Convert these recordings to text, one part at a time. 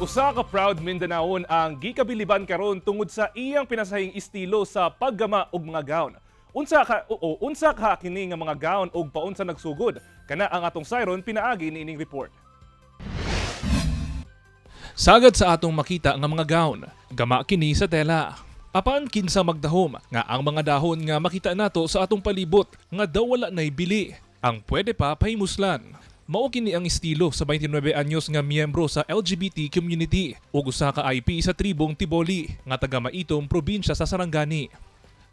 Usa ka proud Mindanaon ang gikabiliban karon tungod sa iyang pinasahing estilo sa paggama og mga gown. Unsa ka kini nga mga gown og paunsa nagsugod? Kana ang atong Siron pinaagi niining report. Sagad sa atong makita nga mga gown, gama kini sa tela. Apan kinsa magdahom nga ang mga dahon nga makita nato sa atong palibot nga daw wala nay bili. Ang pwede pa pahimuslan. Mao kini ang estilo sa 29 anyos nga miyembro sa LGBT community ug usa ka IP sa tribong Tiboli nga taga Maitong probinsya sa Sarangani.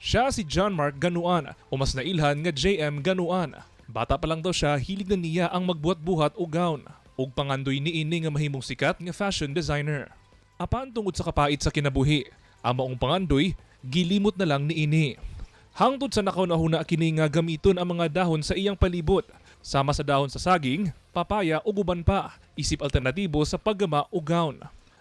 Siya si John Mark Ganuan o mas nailhan nga JM Ganuan. Bata pa lang daw siya, hilig na niya ang magbuhat-buhat o gown ug pangandoy niini nga mahimong sikat nga fashion designer. Apan tungod sa kapait sa kinabuhi, ang maong pangandoy gilimot na lang niini. Hangtod sa nakaunahuna kini nga gamiton ang mga dahon sa iyang palibot, sama sa dahon sa saging, papaya o guban pa, isip alternatibo sa paggama o gown.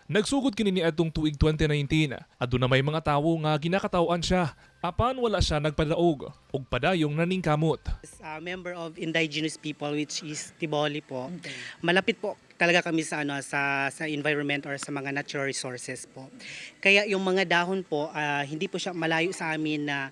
Nagsugod kini ni adtong tuig 2019, aduna may mga tawo nga ginakatawan siya, apan wala siya nagpadaog ug padayong naningkamot. A member of indigenous people which is Tiboli po. Malapit po talaga kami sa sa environment or sa mga natural resources po. Kaya yung mga dahon po hindi po siya malayo sa amin na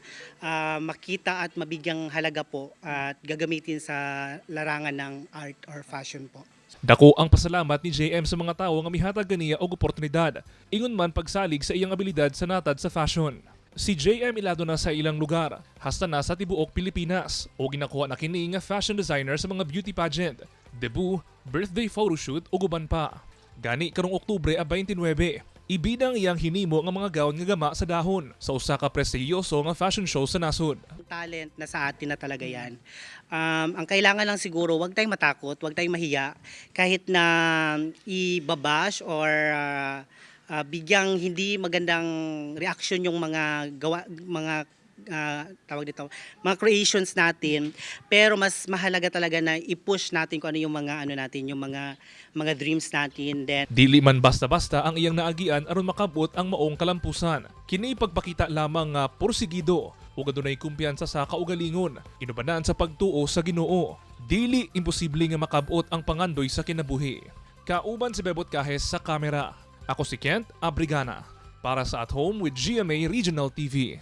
makita at mabigyang halaga po at gagamitin sa larangan ng art or fashion po. Dako ang pasalamat ni JM sa mga tawo nga mihatag ganiya og oportunidad, ingon man pagsalig sa iyang abilidad sa natad sa fashion. Si JM ilado na sa ilang lugar, hasta na sa tibuok Pilipinas, o ginakuha na kini nga fashion designer sa mga beauty pageant, debut, birthday photoshoot o guban pa. Gani karong Oktubre 29, ibidang iyang hinimo nga mga gown nga gama sa dahon sa usa ka prestihiyoso nga fashion show sa nasod. Talent na sa atin na talaga yan. Ang kailangan lang siguro, wag tayong matakot, wag tayong mahiya, kahit na ibabash or bigyang hindi magandang reaction yung mga tawag dito, mga creations natin, pero mas mahalaga talaga na i-push natin kung ano yung mga natin, yung mga dreams natin. Then Dili man basta-basta ang iyang naagian aron makabot ang maong kalampusan. Kini pagpakita lamang nga porsigido ug adunay kumpiyansa sa kaugalingon, inubanan sa pagtuo sa Ginoo. Dili imposible nga makabot ang pangandoy sa kinabuhi. Kauban si Bebot Kahes sa kamera. Ako si Kent Abrigana para sa At Home with GMA Regional TV.